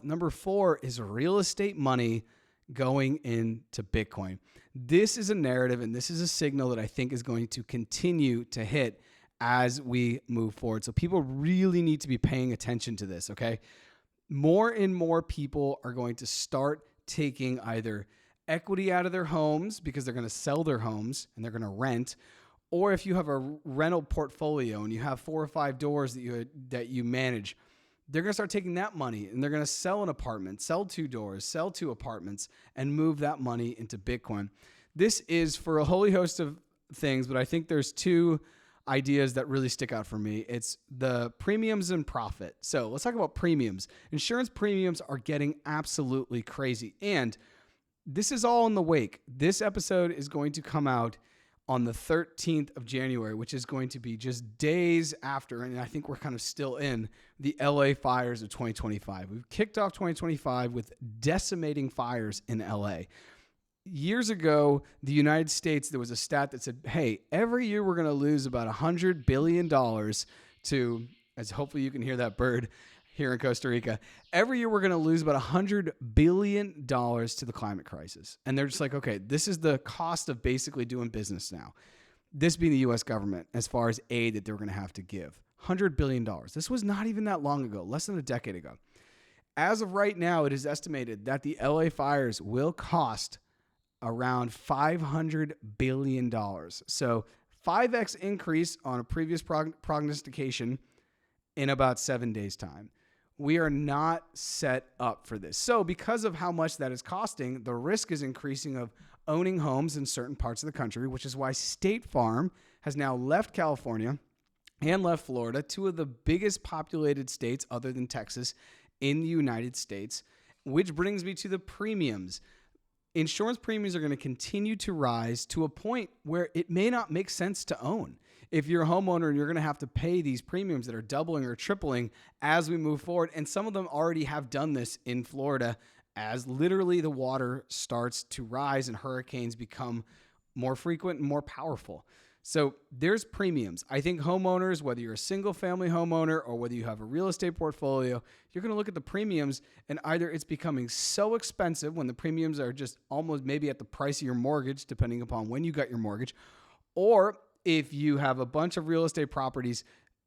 Number 4 is real estate money going into Bitcoin. This is a narrative and this is a signal that I think is going to continue to hit as we move forward. So people really need to be paying attention to this, okay? More and more people are going to start taking either equity out of their homes because they're going to sell their homes and they're going to rent, or if you have a rental portfolio and you have 4 or 5 doors that you manage, they're going to start taking that money and they're going to sell an apartment, sell 2 doors, sell 2 apartments, and move that money into Bitcoin. This is for a whole host of things, but I think there's 2 ideas that really stick out for me. It's the premiums and profit. So let's talk about premiums. Insurance premiums are getting absolutely crazy. And this is all in the wake. This episode is going to come out on the 13th of January, which is going to be just days after, and I think we're kind of still in the LA fires of 2025. We've kicked off 2025 with decimating fires in LA. Years ago, the United States, there was a stat that said, hey, every year we're going to lose about $100 billion to, as hopefully you can hear that bird here in Costa Rica, every year we're going to lose about $100 billion to the climate crisis. And they're just like, okay, this is the cost of basically doing business now. This being the U.S. government, as far as aid that they were going to have to give. $100 billion. This was not even that long ago, less than a decade ago. As of right now, it is estimated that the LA fires will cost around $500 billion. So 5x increase on a previous prognostication in about 7 days' time. We are not set up for this. So because of how much that is costing, the risk is increasing of owning homes in certain parts of the country, which is why State Farm has now left California and left Florida, 2 of the biggest populated states other than Texas in the United States, which brings me to the premiums. Insurance premiums are going to continue to rise to a point where it may not make sense to own. If you're a homeowner and you're going to have to pay these premiums that are doubling or tripling as we move forward, and some of them already have done this in Florida as literally the water starts to rise and hurricanes become more frequent and more powerful. So there's premiums. I think homeowners, whether you're a single family homeowner or whether you have a real estate portfolio, you're going to look at the premiums and either it's becoming so expensive when the premiums are just almost maybe at the price of your mortgage, depending upon when you got your mortgage, or if you have a bunch of real estate properties,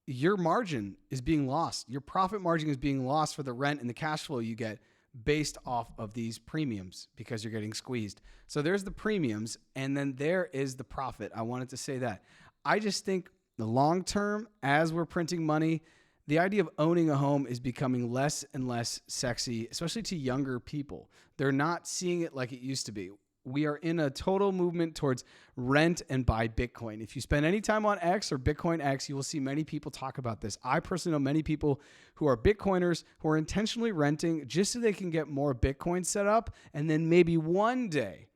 your margin is being lost. Your profit margin is being lost for the rent and the cash flow you get based off of these premiums because you're getting squeezed. So there's the premiums, and then there is the profit. I wanted to say that. I just think the long term, as we're printing money, the idea of owning a home is becoming less and less sexy, especially to younger people. They're not seeing it like it used to be. We are in a total movement towards rent and buy Bitcoin. If you spend any time on X or Bitcoin X, you will see many people talk about this. I personally know many people who are Bitcoiners who are intentionally renting just so they can get more Bitcoin set up, and then maybe one day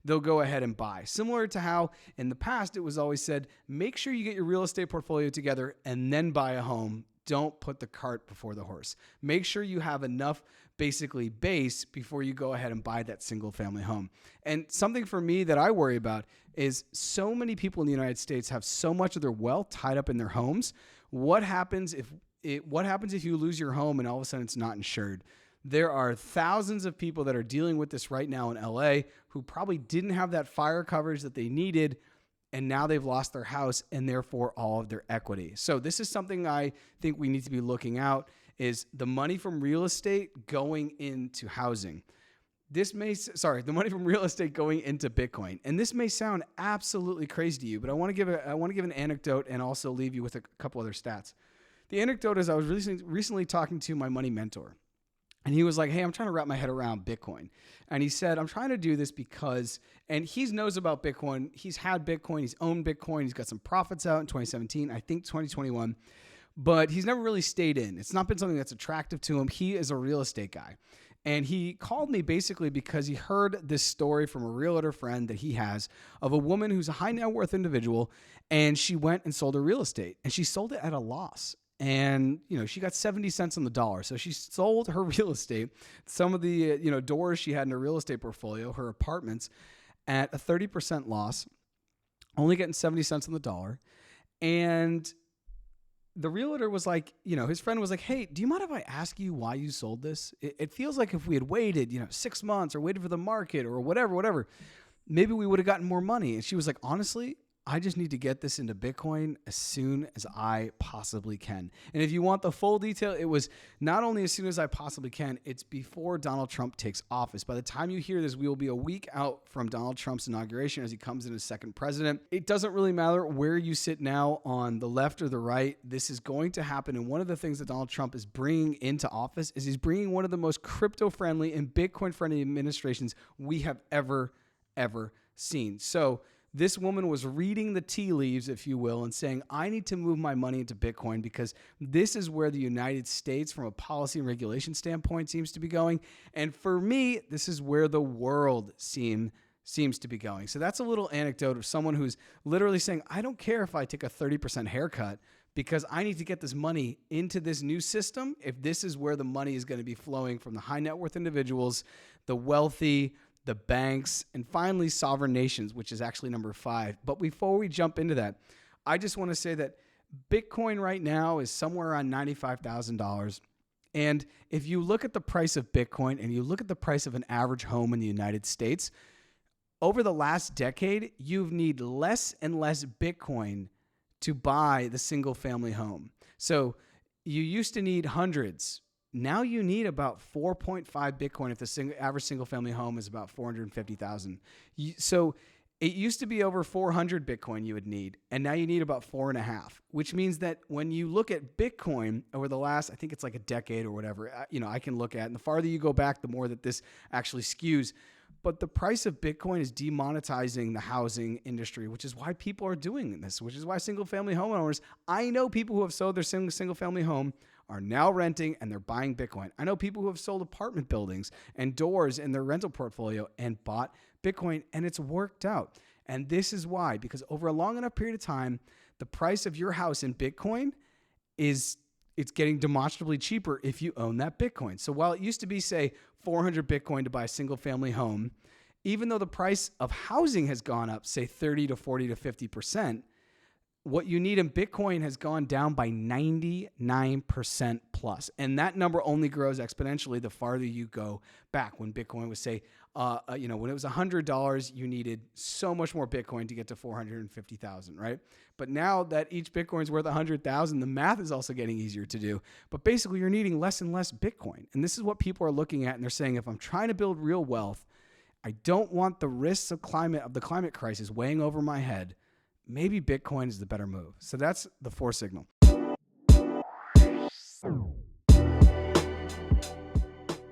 they'll go ahead and buy. Similar to how in the past it was always said, make sure you get your real estate portfolio together and then buy a home. Don't put the cart before the horse. Make sure you have enough basically base before you go ahead and buy that single family home. And something for me that I worry about is so many people in the United States have so much of their wealth tied up in their homes. What happens if you lose your home and all of a sudden it's not insured? There are thousands of people that are dealing with this right now in LA who probably didn't have that fire coverage that they needed, and now they've lost their house and therefore all of their equity. So this is something I think we need to be looking out, is the money from real estate going into housing. The money from real estate going into Bitcoin. And this may sound absolutely crazy to you, but I want to give an anecdote and also leave you with a couple other stats. The anecdote is I was recently talking to my money mentor. And he was like, hey, I'm trying to wrap my head around Bitcoin. And he said, I'm trying to do this because, and he knows about Bitcoin. He's had Bitcoin. He's owned Bitcoin. He's got some profits out in 2017, I think 2021. But he's never really stayed in. It's not been something that's attractive to him. He is a real estate guy. And he called me basically because he heard this story from a realtor friend that he has of a woman who's a high net worth individual. And she went and sold her real estate. And she sold it at a loss. And, she got 70 cents on the dollar. So she sold her real estate, some of the, doors she had in her real estate portfolio, her apartments, at a 30% loss, only getting 70 cents on the dollar. And the realtor was like, his friend was like, hey, do you mind if I ask you why you sold this? It feels like if we had waited, 6 months or waited for the market or whatever, maybe we would have gotten more money. And she was like, honestly, I just need to get this into Bitcoin as soon as I possibly can. And if you want the full detail, it was not only as soon as I possibly can, it's before Donald Trump takes office. By the time you hear this, we will be a week out from Donald Trump's inauguration as he comes in as second president. It doesn't really matter where you sit now on the left or the right. This is going to happen. And one of the things that Donald Trump is bringing into office is he's bringing one of the most crypto-friendly and Bitcoin-friendly administrations we have ever seen. So this woman was reading the tea leaves, if you will, and saying, I need to move my money into Bitcoin because this is where the United States, from a policy and regulation standpoint, seems to be going. And for me, this is where the world seems to be going. So that's a little anecdote of someone who's literally saying, I don't care if I take a 30% haircut because I need to get this money into this new system if this is where the money is going to be flowing from the high net worth individuals, the wealthy, the banks, and finally sovereign nations, which is actually number 5. But before we jump into that, I just want to say that Bitcoin right now is somewhere around $95,000. And if you look at the price of Bitcoin and you look at the price of an average home in the United States, over the last decade, you need less and less Bitcoin to buy the single family home. So you used to need hundreds. Now you need about 4.5 Bitcoin if the average single family home is about 450,000. So it used to be over 400 Bitcoin you would need, and now you need about 4.5, which means that when you look at Bitcoin over the last, I think it's like a decade or whatever, I can look at, and the farther you go back, the more that this actually skews. But the price of Bitcoin is demonetizing the housing industry, which is why people are doing this, which is why single family homeowners, I know people who have sold their single family home are now renting and they're buying Bitcoin. I know people who have sold apartment buildings and doors in their rental portfolio and bought Bitcoin, and it's worked out. And this is why, because over a long enough period of time, the price of your house in Bitcoin it's getting demonstrably cheaper if you own that Bitcoin. So while it used to be, say, 400 Bitcoin to buy a single family home, even though the price of housing has gone up, say 30 to 40 to 50%, what you need in Bitcoin has gone down by 99% plus. And that number only grows exponentially the farther you go back. When Bitcoin was, say, when it was $100, you needed so much more Bitcoin to get to 450,000, right? But now that each Bitcoin is worth 100,000, the math is also getting easier to do. But basically, you're needing less and less Bitcoin. And this is what people are looking at, and they're saying, if I'm trying to build real wealth, I don't want the risks of the climate crisis weighing over my head. Maybe Bitcoin is the better move. So that's the 4 signal.